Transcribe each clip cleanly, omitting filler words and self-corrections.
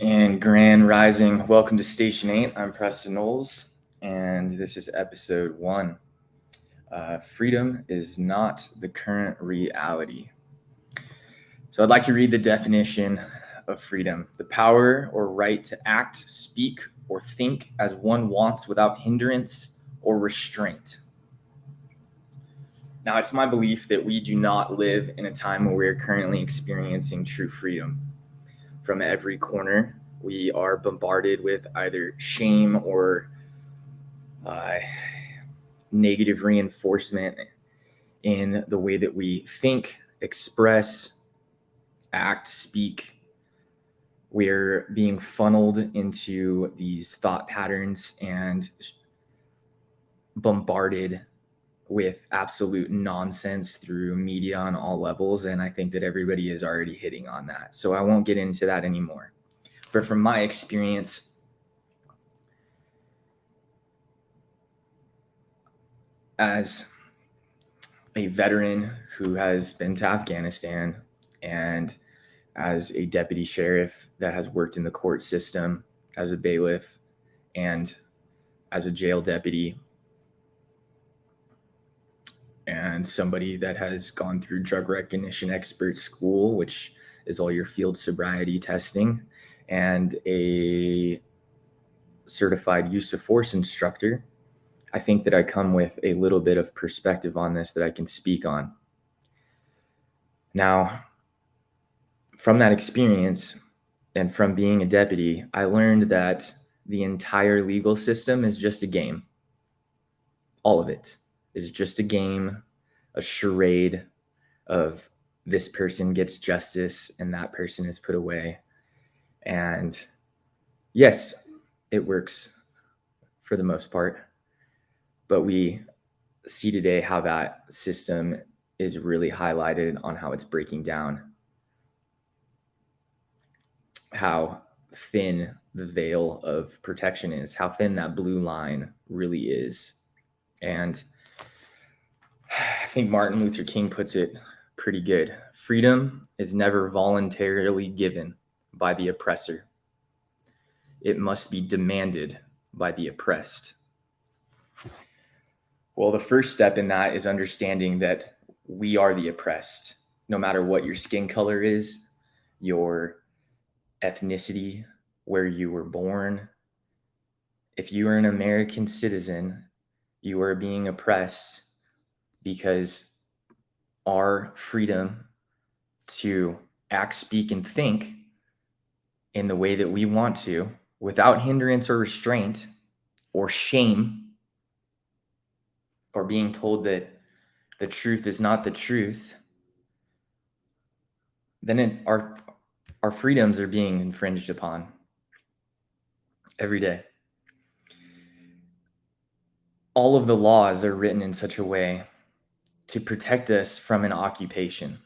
And Grand Rising, welcome to Station 8. I'm Preston Knowles, and this is episode 1. Freedom is not the current reality. So I'd like to read the definition of freedom: the power or right to act, speak, or think as one wants without hindrance or restraint. Now, it's my belief that we do not live in a time where we are currently experiencing true freedom. From every corner, we are bombarded with either shame or uh, negative reinforcement in the way that we think, express, act, speak. We're being funneled into these thought patterns and bombarded with absolute nonsense through media on all levels. And I think that everybody is already hitting on that. So I won't get into that anymore. But from my experience, as a veteran who has been to Afghanistan and as a deputy sheriff that has worked in the court system, as a bailiff, and as a jail deputy, and somebody that has gone through drug recognition expert school, which is all your field sobriety testing, and a certified use of force instructor, I think that I come with a little bit of perspective on this that I can speak on. Now, from that experience and from being a deputy, I learned that the entire legal system is just a game. All of it is just a game, a charade of this person gets justice and that person is put away. And yes, it works for the most part, but we see today how that system is really highlighted on how it's breaking down, how thin the veil of protection is, how thin that blue line really is. And I think Martin Luther King puts it pretty good. Freedom is never voluntarily given by the oppressor. It must be demanded by the oppressed. Well, the first step in that is understanding that we are the oppressed, no matter what your skin color is, your ethnicity, where you were born. If you are an American citizen, you are being oppressed because our freedom to act, speak, and think in the way that we want to, without hindrance or restraint or shame, or being told that the truth is not the truth, then our freedoms are being infringed upon every day. All of the laws are written in such a way to protect us from an occupation.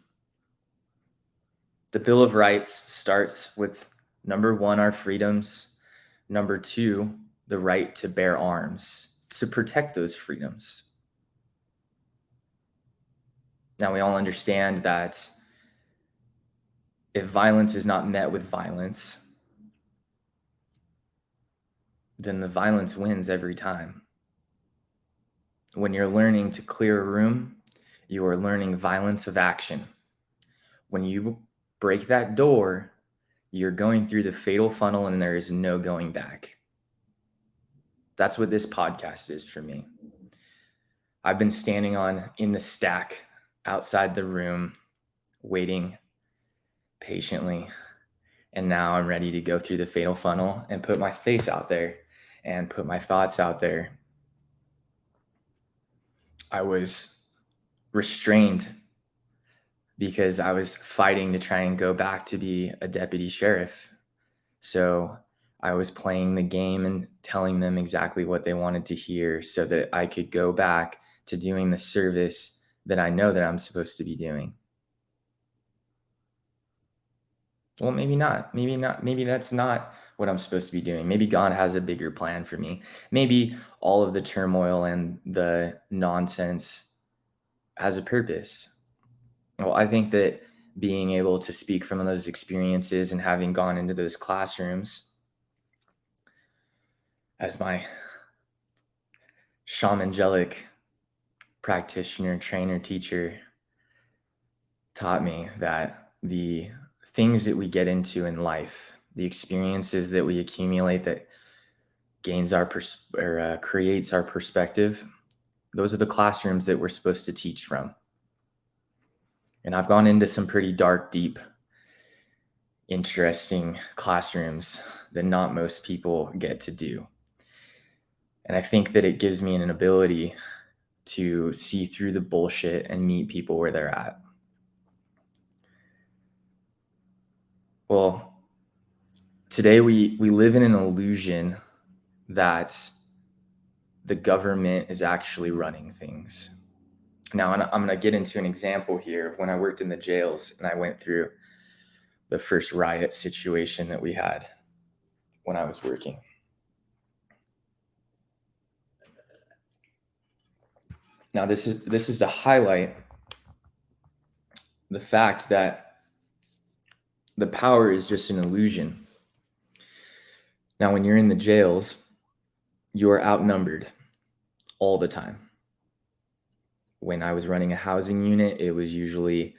The Bill of Rights starts with number 1, our freedoms. Number 2, the right to bear arms, to protect those freedoms. Now, we all understand that if violence is not met with violence, then the violence wins every time. When you're learning to clear a room, you are learning violence of action. When you break that door, you're going through the fatal funnel and there is no going back. That's what this podcast is for me. I've been standing in the stack outside the room, waiting patiently. And now I'm ready to go through the fatal funnel and put my face out there and put my thoughts out there. I was restrained because I was fighting to try and go back to be a deputy sheriff. So I was playing the game and telling them exactly what they wanted to hear so that I could go back to doing the service that I know that I'm supposed to be doing. Well, maybe not. Maybe that's not what I'm supposed to be doing. Maybe God has a bigger plan for me. Maybe all of the turmoil and the nonsense has a purpose. Well, I think that being able to speak from those experiences and having gone into those classrooms as my shamangelic practitioner, trainer, teacher taught me that the things that we get into in life, the experiences that we accumulate that gains our creates our perspective, those are the classrooms that we're supposed to teach from. And I've gone into some pretty dark, deep, interesting classrooms that not most people get to do. And I think that it gives me an ability to see through the bullshit and meet people where they're at. Well, today we live in an illusion that the government is actually running things. Now, I'm going to get into an example here of when I worked in the jails and I went through the first riot situation that we had when I was working. Now, this is to highlight the fact that the power is just an illusion. Now, when you're in the jails, you are outnumbered all the time. When I was running a housing unit, it was usually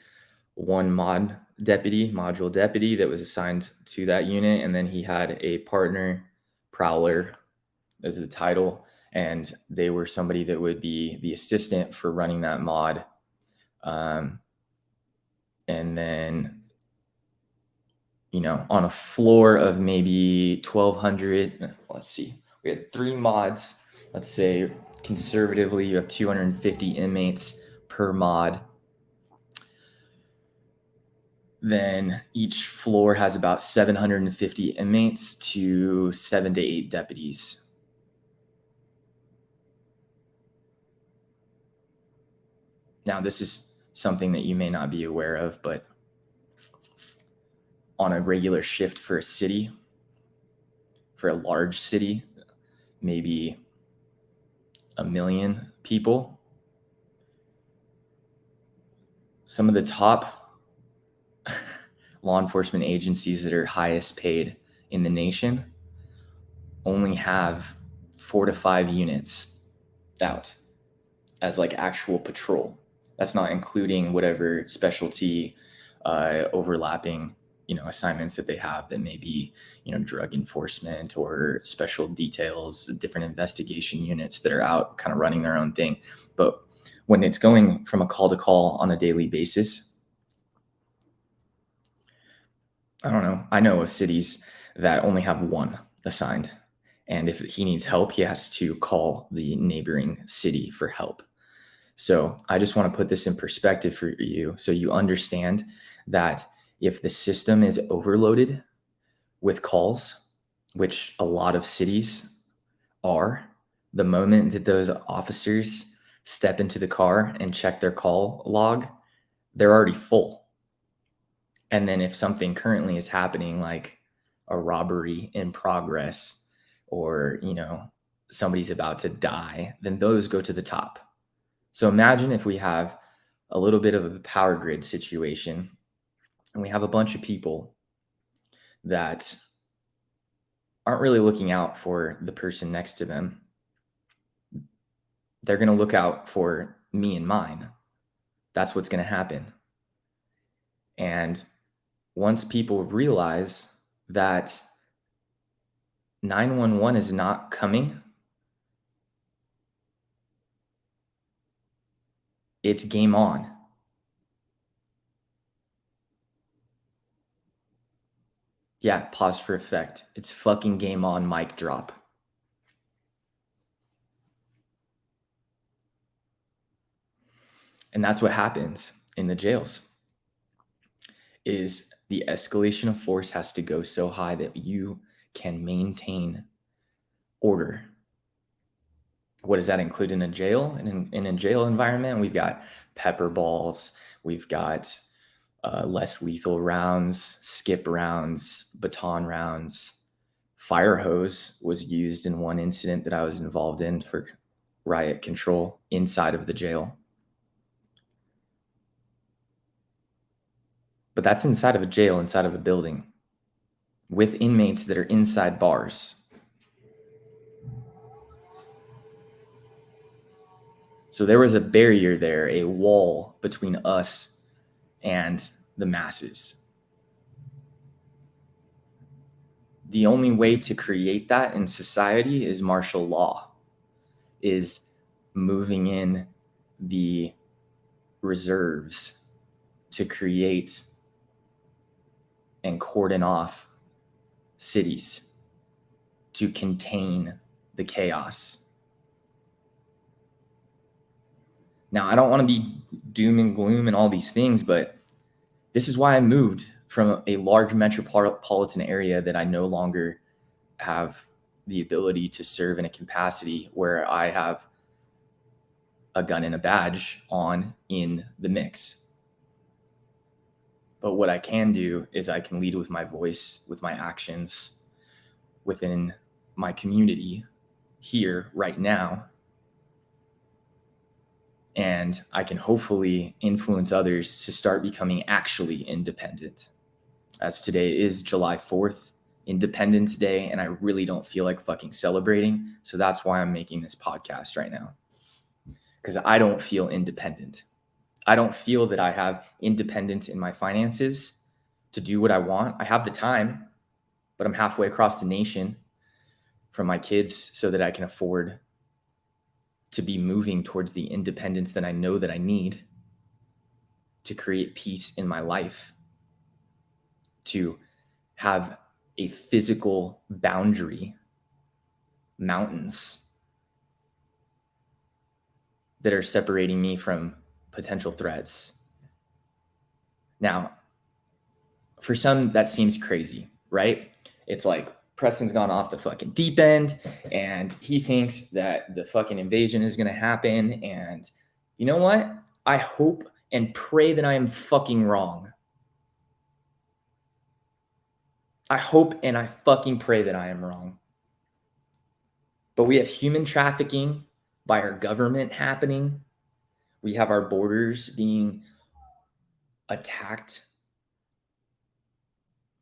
one module deputy that was assigned to that unit. And then he had a partner, prowler as the title. And they were somebody that would be the assistant for running that mod. And then, on a floor of maybe 1,200, let's see, we had 3 mods. Let's say conservatively, you have 250 inmates per mod. Then each floor has about 750 inmates to 7 to 8 deputies. Now, this is something that you may not be aware of, but on a regular shift for a city, for a large city, maybe 1 million people, some of the top law enforcement agencies that are highest paid in the nation only have 4 to 5 units out as like actual patrol. That's not including whatever specialty overlapping assignments that they have that may be drug enforcement or special details, different investigation units that are out kind of running their own thing. But when it's going from a call to call on a daily basis, I know of cities that only have 1 assigned, and if he needs help, he has to call the neighboring city for help. So I just want to put this in perspective for you so you understand that if the system is overloaded with calls, which a lot of cities are, the moment that those officers step into the car and check their call log, they're already full. And then if something currently is happening, like a robbery in progress or, somebody's about to die, then those go to the top. So imagine if we have a little bit of a power grid situation and we have a bunch of people that aren't really looking out for the person next to them. They're going to look out for me and mine. That's what's going to happen. And once people realize that 911 is not coming, it's game on. Yeah, pause for effect. It's fucking game on, mic drop. And that's what happens in the jails. Is the escalation of force has to go so high that you can maintain order. What does that include in a jail? In a jail environment, we've got pepper balls, we've got less lethal rounds, skip rounds, baton rounds. Fire hose was used in one incident that I was involved in for riot control inside of the jail. But that's inside of a jail, inside of a building, with inmates that are inside bars. So there was a barrier there, a wall between us and the masses. The only way to create that in society is martial law, is moving in the reserves to create and cordon off cities to contain the chaos. Now, I don't want to be doom and gloom and all these things, but this is why I moved from a large metropolitan area that I no longer have the ability to serve in a capacity where I have a gun and a badge on in the mix. But what I can do is I can lead with my voice, with my actions within my community here right now. And I can hopefully influence others to start becoming actually independent. As today is July 4th, Independence Day, and I really don't feel like fucking celebrating. So that's why I'm making this podcast right now. Because I don't feel independent. I don't feel that I have independence in my finances to do what I want. I have the time, but I'm halfway across the nation from my kids so that I can afford to be moving towards the independence that I know that I need to create peace in my life, to have a physical boundary, mountains that are separating me from potential threats. Now, for some, that seems crazy, right? It's like Preston's gone off the fucking deep end and he thinks that the fucking invasion is going to happen. And you know what? I hope and pray that I am fucking wrong. I hope and I fucking pray that I am wrong. But we have human trafficking by our government happening. We have our borders being attacked.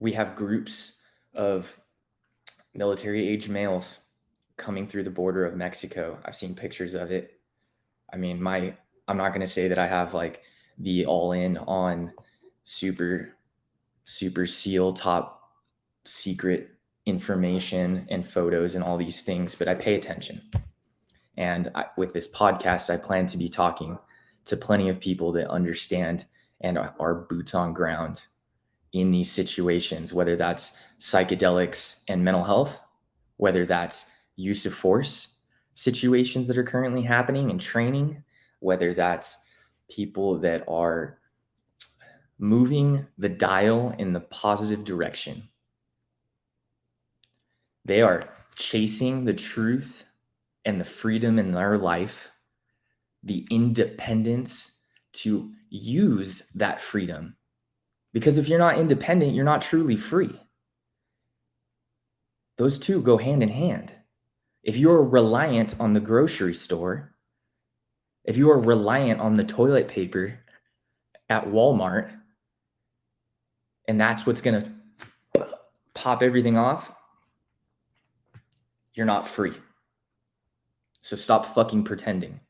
We have groups of military-age males coming through the border of Mexico. I've seen pictures of it. I mean, I'm not going to say that I have like the all-in on super SEAL top secret information and photos and all these things, but I pay attention. And with this podcast, I plan to be talking to plenty of people that understand and are boots on ground in these situations, whether that's psychedelics and mental health, whether that's use of force situations that are currently happening and training, whether that's people that are moving the dial in the positive direction. They are chasing the truth and the freedom in their life, the independence to use that freedom. Because if you're not independent, you're not truly free. Those two go hand in hand. If you're reliant on the grocery store, if you are reliant on the toilet paper at Walmart, and that's what's going to pop everything off, you're not free. So stop fucking pretending.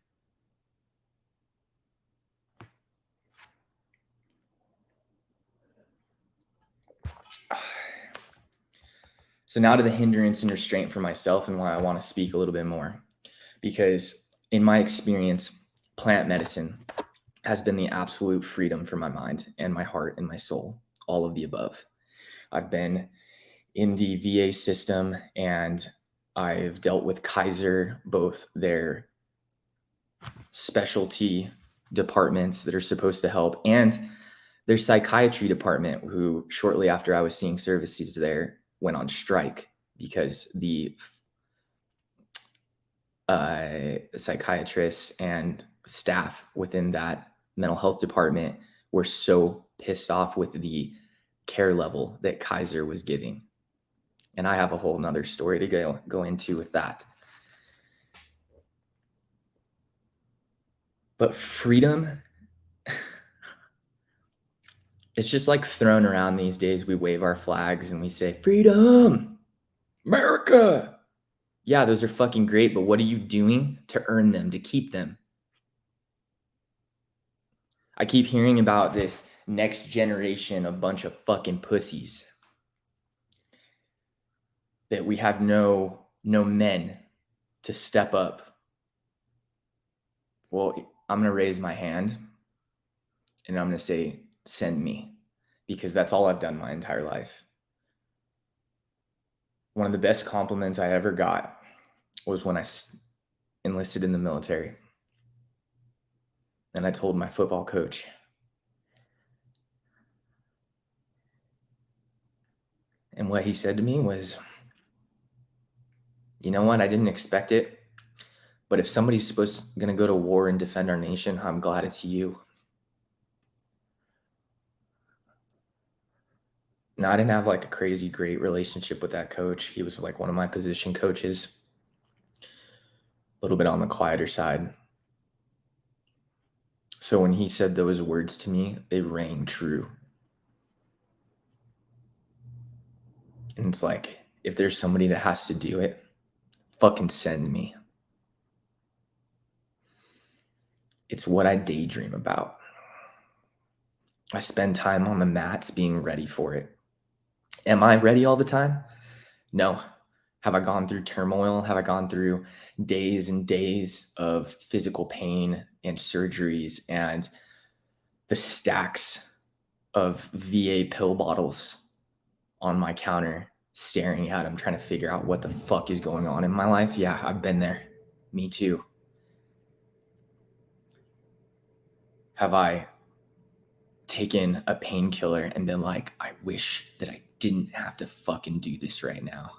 So now to the hindrance and restraint for myself and why I want to speak a little bit more. Because in my experience, plant medicine has been the absolute freedom for my mind and my heart and my soul, all of the above. I've been in the VA system and I've dealt with Kaiser, both their specialty departments that are supposed to help and their psychiatry department, who shortly after I was seeing services there went on strike because the psychiatrists and staff within that mental health department were so pissed off with the care level that Kaiser was giving. And I have a whole nother story to go into with that. But freedom It's just like thrown around these days. We wave our flags and we say, freedom, America. Yeah, those are fucking great, but what are you doing to earn them, to keep them? I keep hearing about this next generation, a bunch of fucking pussies. That we have no men to step up. Well, I'm going to raise my hand and I'm going to say, send me, because that's all I've done my entire life. One of the best compliments I ever got was when I enlisted in the military. And I told my football coach, and what he said to me was, you know what? I didn't expect it, but if somebody's going to go to war and defend our nation, I'm glad it's you. Now, I didn't have like a crazy great relationship with that coach. He was like one of my position coaches, a little bit on the quieter side. So when he said those words to me, they rang true. And it's like, if there's somebody that has to do it, fucking send me. It's what I daydream about. I spend time on the mats being ready for it. Am I ready all the time? No. Have I gone through turmoil? Have I gone through days and days of physical pain and surgeries and the stacks of VA pill bottles on my counter, staring at them, trying to figure out what the fuck is going on in my life? Yeah, I've been there. Me too. Have I taken a painkiller and been like, I wish that I didn't have to fucking do this right now,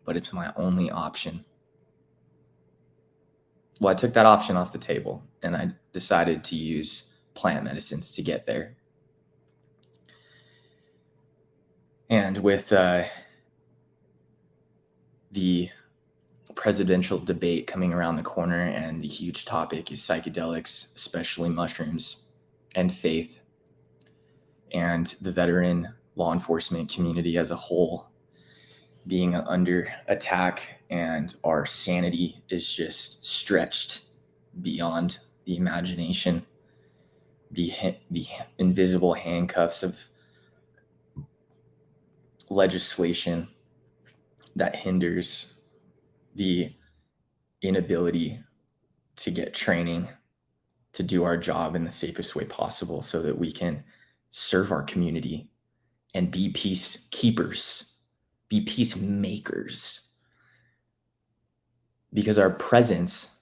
but it's my only option? Well, I took that option off the table and I decided to use plant medicines to get there. And with the presidential debate coming around the corner, and the huge topic is psychedelics, especially mushrooms, and faith, and the veteran law enforcement community as a whole being under attack, and our sanity is just stretched beyond the imagination. The invisible handcuffs of legislation that hinders the inability to get training to do our job in the safest way possible so that we can serve our community and be peacekeepers, be peacemakers, because our presence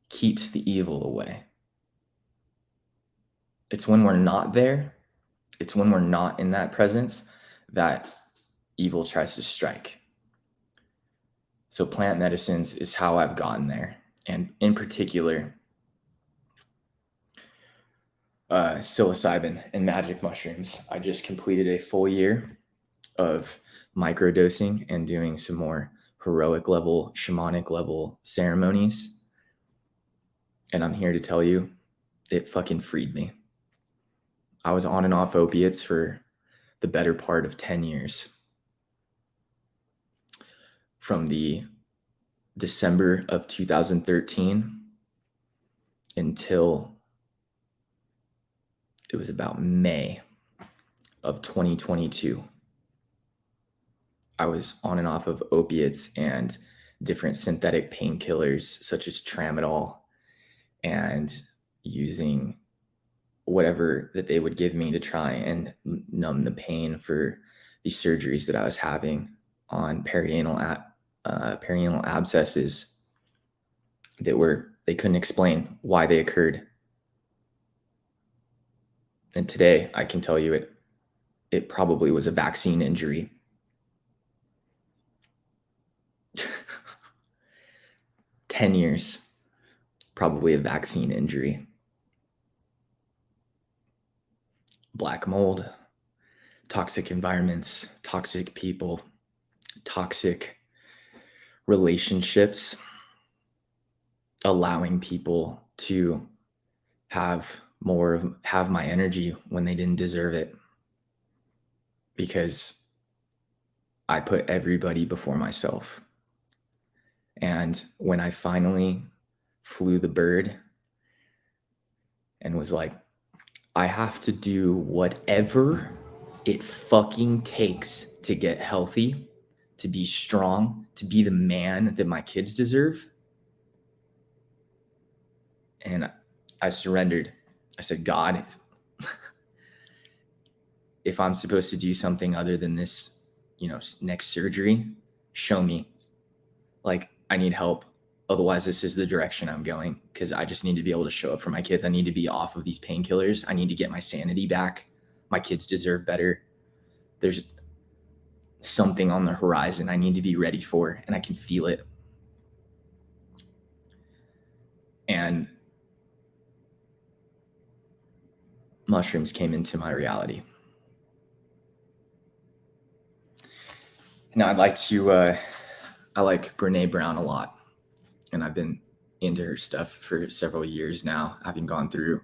keeps the evil away. It's when we're not there, it's when we're not in that presence that evil tries to strike. So plant medicines is how I've gotten there. And in particular, psilocybin and magic mushrooms. I just completed a full year of microdosing and doing some more heroic level, shamanic level ceremonies. And I'm here to tell you, it fucking freed me. I was on and off opiates for the better part of 10 years. From the December of 2013 until it was about May of 2022. I was on and off of opiates and different synthetic painkillers such as tramadol, and using whatever that they would give me to try and numb the pain for the surgeries that I was having on perianal abscesses that they couldn't explain why they occurred. And today I can tell you it probably was a vaccine injury. Ten years, probably a vaccine injury. Black mold, toxic environments, toxic people, toxic relationships, allowing people to have my energy when they didn't deserve it. because I put everybody before myself. And when I finally flew the bird and was like, I have to do whatever it fucking takes to get healthy, to be strong, to be the man that my kids deserve. And I surrendered. I said, God, if I'm supposed to do something other than this, next surgery, show me. Like, I need help. Otherwise, this is the direction I'm going, because I just need to be able to show up for my kids. I need to be off of these painkillers. I need to get my sanity back. My kids deserve better. There's something on the horizon I need to be ready for, and I can feel it. And mushrooms came into my reality. Now I like Brene Brown a lot, and I've been into her stuff for several years now, having gone through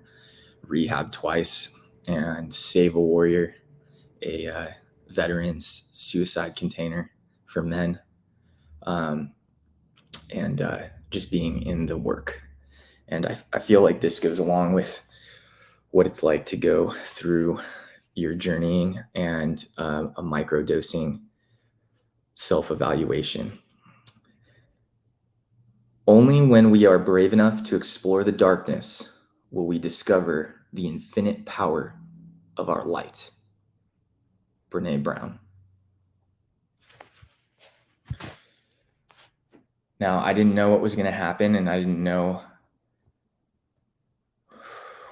rehab twice and Save a Warrior, a veterans suicide container for men, and just being in the work. And I feel like this goes along with what it's like to go through your journeying and a microdosing self-evaluation. Only when we are brave enough to explore the darkness will we discover the infinite power of our light. Brene Brown. Now, I didn't know what was going to happen, and I didn't know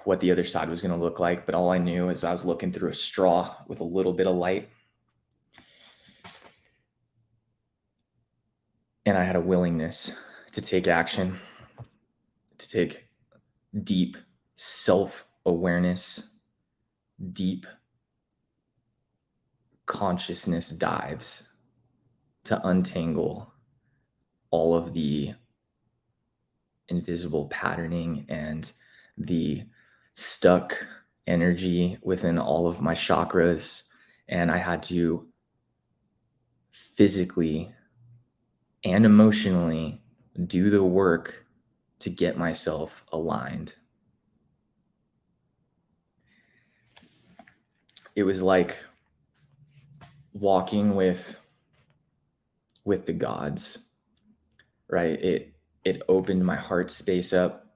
what the other side was going to look like, but all I knew is I was looking through a straw with a little bit of light. And I had a willingness to take action, to take deep self-awareness, deep consciousness dives to untangle all of the invisible patterning and the stuck energy within all of my chakras. And I had to physically and emotionally do the work to get myself aligned. It was like walking with the gods, right? It opened my heart space up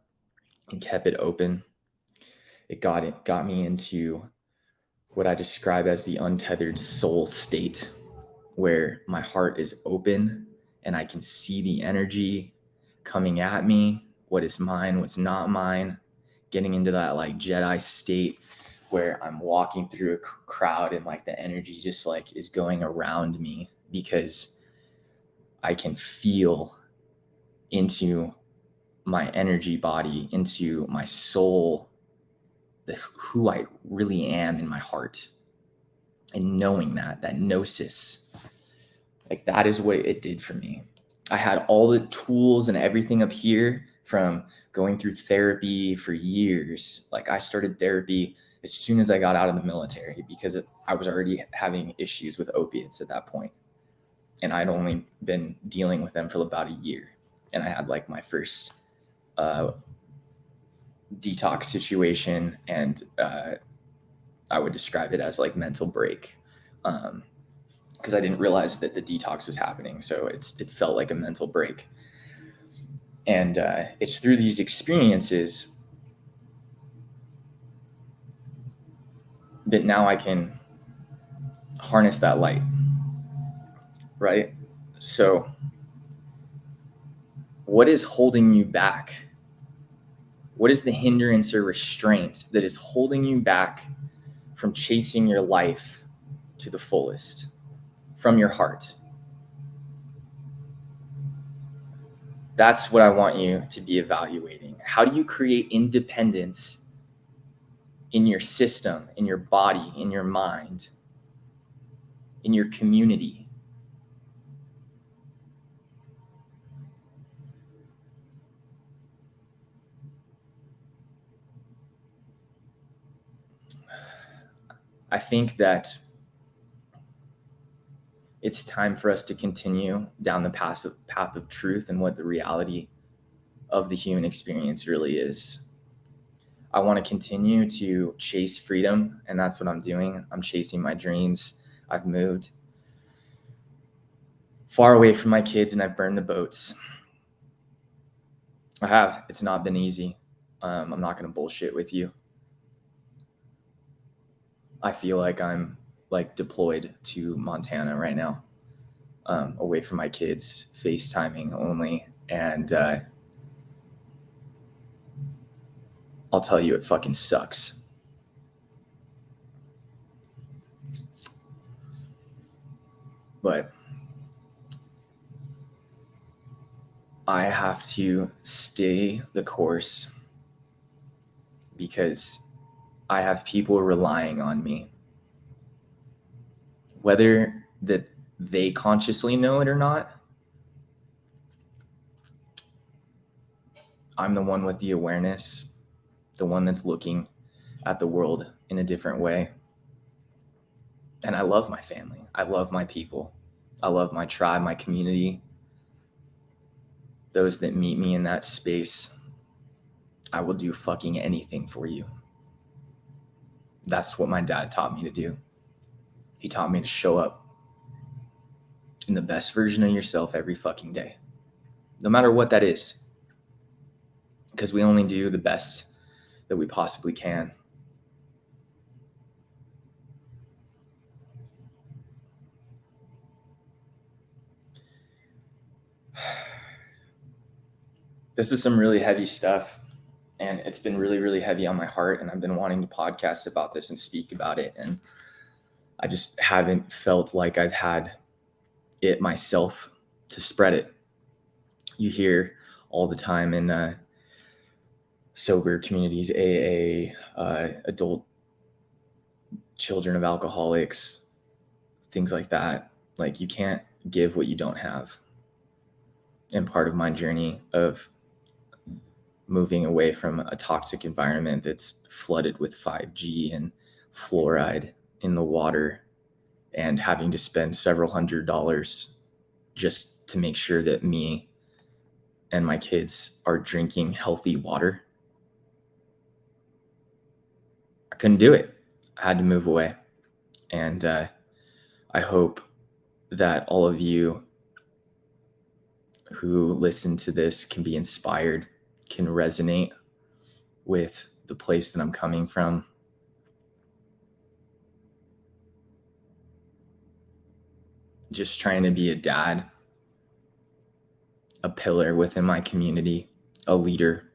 and kept it open. It got me into what I describe as the untethered soul state, where my heart is open and I can see the energy coming at me, what is mine, what's not mine, getting into that like Jedi state where I'm walking through a crowd and like the energy just like is going around me, because I can feel into my energy body, into my soul, who I really am in my heart. And knowing that gnosis, like that is what it did for me. I had all the tools and everything up here from going through therapy for years. Like I started therapy as soon as I got out of the military, because I was already having issues with opiates at that point. And I'd only been dealing with them for about a year. And I had like my first detox situation, and I would describe it as like mental break, because I didn't realize that the detox was happening. So it felt like a mental break. And it's through these experiences that now I can harness that light, right? So what is holding you back? What is the hindrance or restraint that is holding you back from chasing your life to the fullest from your heart? That's what I want you to be evaluating. How do you create independence in your system, in your body, in your mind, in your community? I think that it's time for us to continue down the path of truth and what the reality of the human experience really is. I want to continue to chase freedom, and that's what I'm doing. I'm chasing my dreams. I've moved far away from my kids, and I've burned the boats. I have. It's not been easy. I'm not going to bullshit with you. I feel like I'm deployed to Montana right now, away from my kids, FaceTiming only, and I'll tell you, it fucking sucks. But I have to stay the course because I have people relying on me. Whether that they consciously know it or not, I'm the one with the awareness, the one that's looking at the world in a different way. And I love my family. I love my people. I love my tribe, my community. Those that meet me in that space, I will do fucking anything for you. That's what my dad taught me to do. He taught me to show up in the best version of yourself every fucking day, no matter what that is, because we only do the best that we possibly can. This is some really heavy stuff, and it's been really, really heavy on my heart, and I've been wanting to podcast about this and speak about it, and I just haven't felt like I've had it myself to spread it. You hear all the time in sober communities, AA, adult children of alcoholics, things like that. Like, you can't give what you don't have. And part of my journey of moving away from a toxic environment that's flooded with 5G and fluoride in the water and having to spend several $100s just to make sure that me and my kids are drinking healthy water. I couldn't do it. I had to move away. And I hope that all of you who listen to this can be inspired, can resonate with the place that I'm coming from. Just trying to be a dad, a pillar within my community, a leader,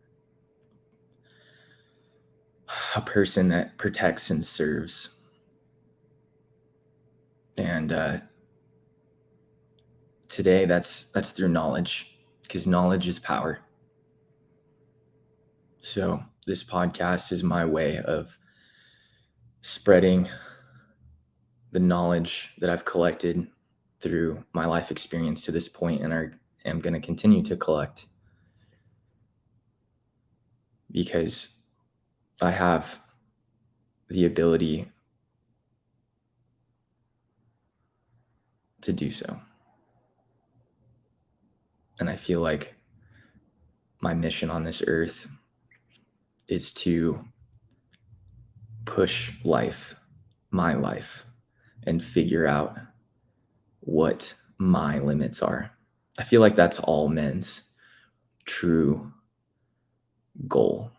a person that protects and serves. And today that's through knowledge, because knowledge is power. So this podcast is my way of spreading the knowledge that I've collected through my life experience to this point, and I am going to continue to collect, because I have the ability to do so. And I feel like my mission on this earth is to push life, my life, and figure out what my limits are. I feel like that's all men's true goal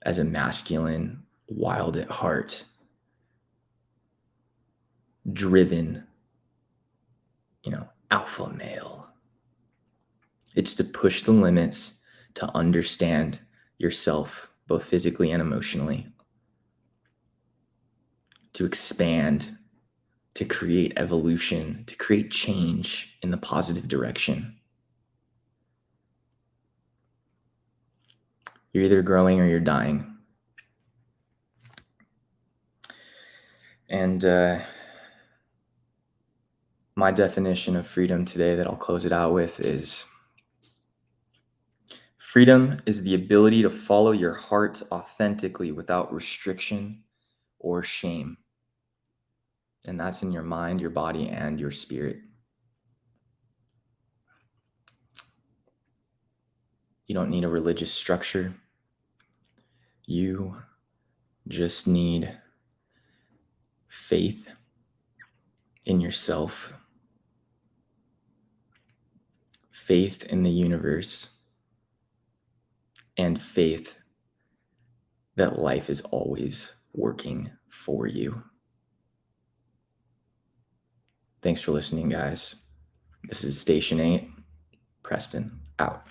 as a masculine, wild at heart, driven, alpha male. It's to push the limits, to understand yourself, both physically and emotionally, to expand, to create evolution, to create change in the positive direction. You're either growing or you're dying. And my definition of freedom today that I'll close it out with is: freedom is the ability to follow your heart authentically without restriction or shame. And that's in your mind, your body, and your spirit. You don't need a religious structure. You just need faith in yourself, faith in the universe, and faith that life is always working for you. Thanks for listening, guys. This is Station 8. Preston, out.